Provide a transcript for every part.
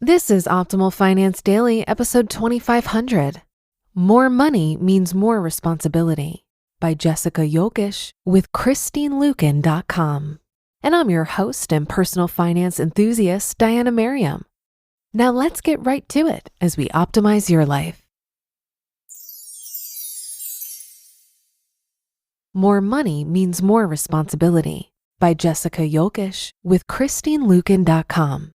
This is Optimal Finance Daily, episode 2500. More Money Means More Responsibility by Jessica Jokisch with ChristineLuken.com. And I'm your host and personal finance enthusiast, Diana Merriam. Now let's get right to it as we optimize your life. More Money Means More Responsibility by Jessica Jokisch with ChristineLuken.com.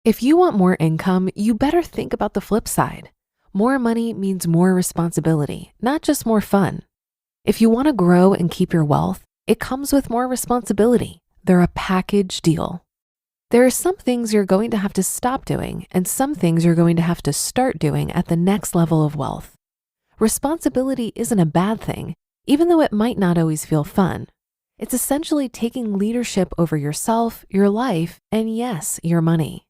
If you want more income, you better think about the flip side. More money means more responsibility, not just more fun. If you want to grow and keep your wealth, it comes with more responsibility. They're a package deal. There are some things you're going to have to stop doing and some things you're going to have to start doing at the next level of wealth. Responsibility isn't a bad thing, even though it might not always feel fun. It's essentially taking leadership over yourself, your life, and yes, your money.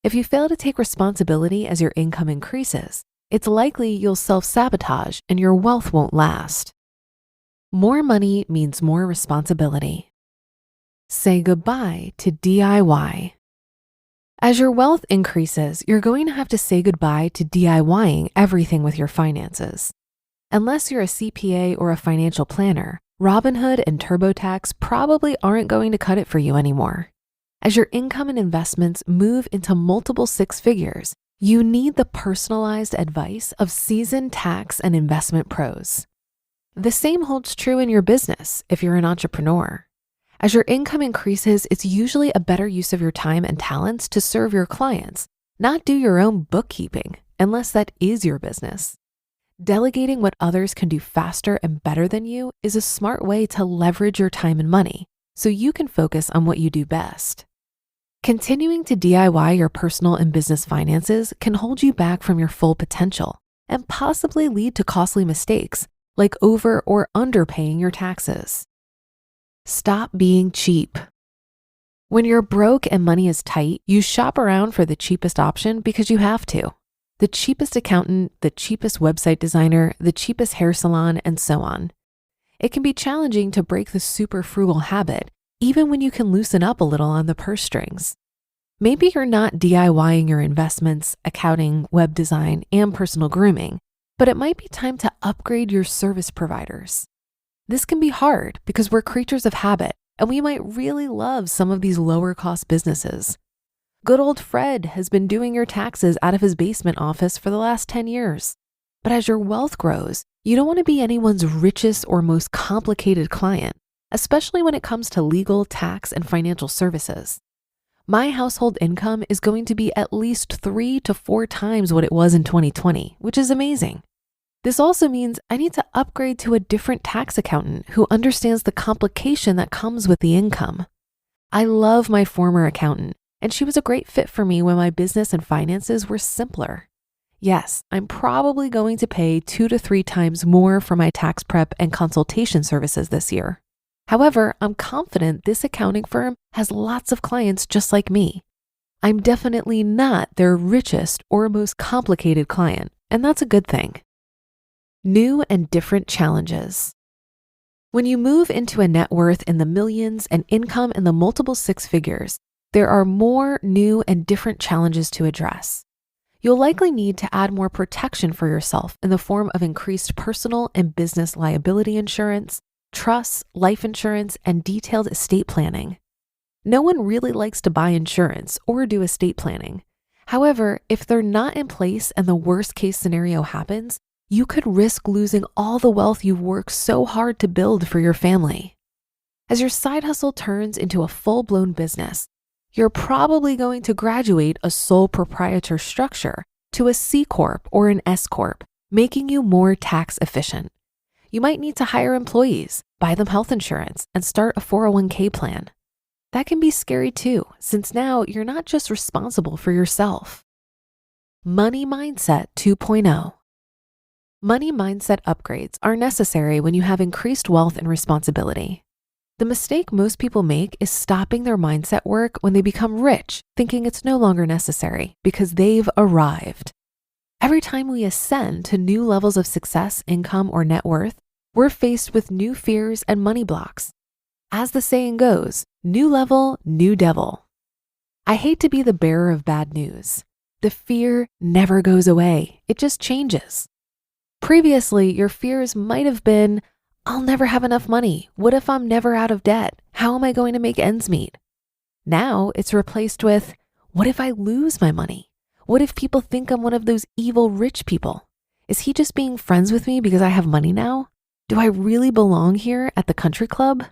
If you fail to take responsibility as your income increases, it's likely you'll self-sabotage and your wealth won't last. More money means more responsibility. Say goodbye to DIY. As your wealth increases, you're going to have to say goodbye to DIYing everything with your finances. Unless you're a CPA or a financial planner, Robinhood and TurboTax probably aren't going to cut it for you anymore. As your income and investments move into multiple six figures, you need the personalized advice of seasoned tax and investment pros. The same holds true in your business if you're an entrepreneur. As your income increases, it's usually a better use of your time and talents to serve your clients, not do your own bookkeeping, unless that is your business. Delegating what others can do faster and better than you is a smart way to leverage your time and money, so you can focus on what you do best. Continuing to DIY your personal and business finances can hold you back from your full potential and possibly lead to costly mistakes like over or underpaying your taxes. Stop being cheap. When you're broke and money is tight, you shop around for the cheapest option because you have to. The cheapest accountant, the cheapest website designer, the cheapest hair salon, and so on. It can be challenging to break the super frugal habit, even when you can loosen up a little on the purse strings. Maybe you're not DIYing your investments, accounting, web design, and personal grooming, but it might be time to upgrade your service providers. This can be hard because we're creatures of habit, and we might really love some of these lower cost businesses. Good old Fred has been doing your taxes out of his basement office for the last 10 years. But as your wealth grows, you don't want to be anyone's richest or most complicated client, especially when it comes to legal, tax, and financial services. My household income is going to be at least 3 to 4 times what it was in 2020, which is amazing. This also means I need to upgrade to a different tax accountant who understands the complication that comes with the income. I love my former accountant, and she was a great fit for me when my business and finances were simpler. Yes, I'm probably going to pay 2 to 3 times more for my tax prep and consultation services this year. However, I'm confident this accounting firm has lots of clients just like me. I'm definitely not their richest or most complicated client, and that's a good thing. New and different challenges. When you move into a net worth in the millions and income in the multiple six figures, there are more new and different challenges to address. You'll likely need to add more protection for yourself in the form of increased personal and business liability insurance, trusts, life insurance, and detailed estate planning. No one really likes to buy insurance or do estate planning. However, if they're not in place and the worst case scenario happens, you could risk losing all the wealth you've worked so hard to build for your family. As your side hustle turns into a full-blown business, you're probably going to graduate a sole proprietor structure to a C Corp or an S Corp, making you more tax efficient. You might need to hire employees, buy them health insurance, and start a 401k plan. That can be scary too, since now you're not just responsible for yourself. Money Mindset 2.0. Money mindset upgrades are necessary when you have increased wealth and responsibility. The mistake most people make is stopping their mindset work when they become rich, thinking it's no longer necessary because they've arrived. Every time we ascend to new levels of success, income, or net worth, we're faced with new fears and money blocks. As the saying goes, new level, new devil. I hate to be the bearer of bad news. The fear never goes away. It just changes. Previously, your fears might have been, I'll never have enough money. What if I'm never out of debt? How am I going to make ends meet? Now it's replaced with, what if I lose my money? What if people think I'm one of those evil rich people? Is he just being friends with me because I have money now? Do I really belong here at the country club?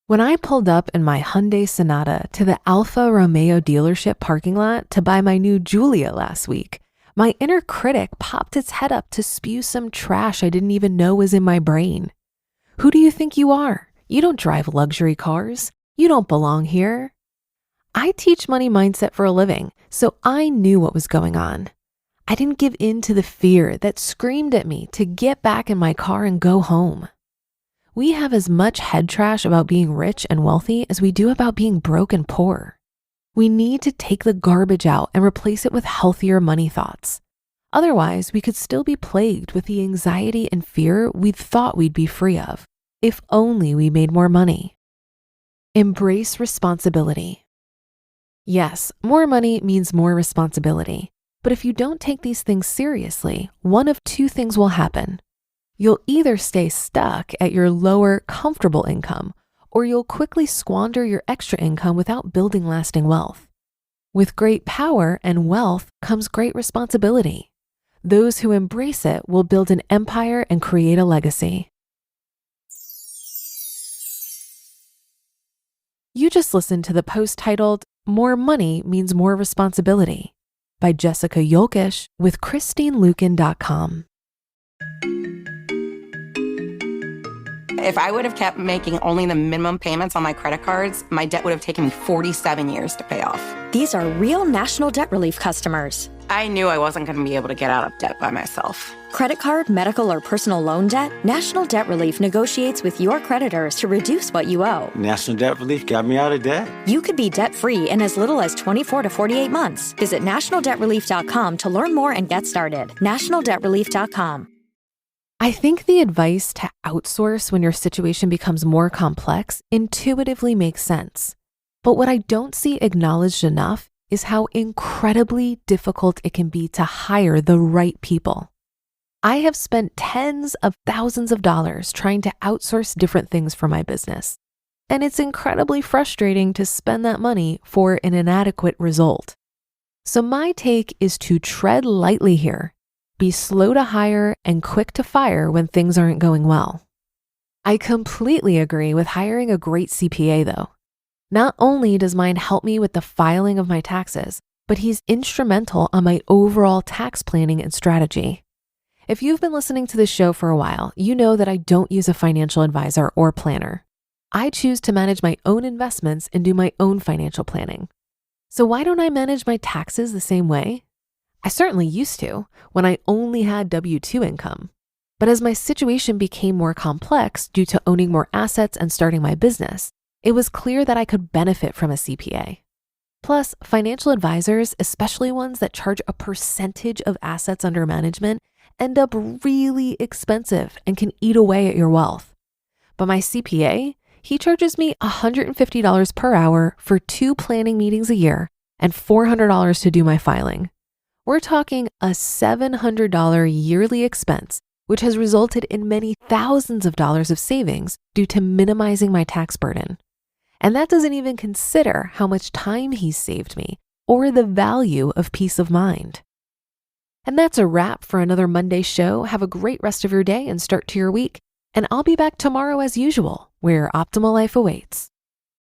When I pulled up in my Hyundai Sonata to the Alfa Romeo dealership parking lot to buy my new Giulia last week, my inner critic popped its head up to spew some trash I didn't even know was in my brain. Who do you think you are? You don't drive luxury cars. You don't belong here. I teach money mindset for a living, so I knew what was going on. I didn't give in to the fear that screamed at me to get back in my car and go home. We have as much head trash about being rich and wealthy as we do about being broke and poor. We need to take the garbage out and replace it with healthier money thoughts. Otherwise, we could still be plagued with the anxiety and fear we thought we'd be free of, if only we made more money. Embrace responsibility. Yes, more money means more responsibility. But if you don't take these things seriously, one of two things will happen. You'll either stay stuck at your lower, comfortable income, or you'll quickly squander your extra income without building lasting wealth. With great power and wealth comes great responsibility. Those who embrace it will build an empire and create a legacy. You just listened to the post titled, More Money Means More Responsibility by Jessica Jokisch with ChristineLuken.com. If I would have kept making only the minimum payments on my credit cards, my debt would have taken me 47 years to pay off. These are real National Debt Relief customers. I knew I wasn't going to be able to get out of debt by myself. Credit card, medical, or personal loan debt? National Debt Relief negotiates with your creditors to reduce what you owe. National Debt Relief got me out of debt. You could be debt-free in as little as 24 to 48 months. Visit nationaldebtrelief.com to learn more and get started. nationaldebtrelief.com. I think the advice to outsource when your situation becomes more complex intuitively makes sense. But what I don't see acknowledged enough is how incredibly difficult it can be to hire the right people. I have spent tens of thousands of dollars trying to outsource different things for my business. And it's incredibly frustrating to spend that money for an inadequate result. So my take is to tread lightly here. Be slow to hire and quick to fire when things aren't going well. I completely agree with hiring a great CPA though. Not only does mine help me with the filing of my taxes, but he's instrumental on my overall tax planning and strategy. If you've been listening to this show for a while, you know that I don't use a financial advisor or planner. I choose to manage my own investments and do my own financial planning. So why don't I manage my taxes the same way? I certainly used to when I only had W-2 income. But as my situation became more complex due to owning more assets and starting my business, it was clear that I could benefit from a CPA. Plus, financial advisors, especially ones that charge a percentage of assets under management, end up really expensive and can eat away at your wealth. But my CPA, he charges me $150 per hour for 2 planning meetings a year and $400 to do my filing. We're talking a $700 yearly expense, which has resulted in many thousands of dollars of savings due to minimizing my tax burden. And that doesn't even consider how much time he's saved me or the value of peace of mind. And that's a wrap for another Monday show. Have a great rest of your day and start to your week. And I'll be back tomorrow as usual, where your optimal life awaits.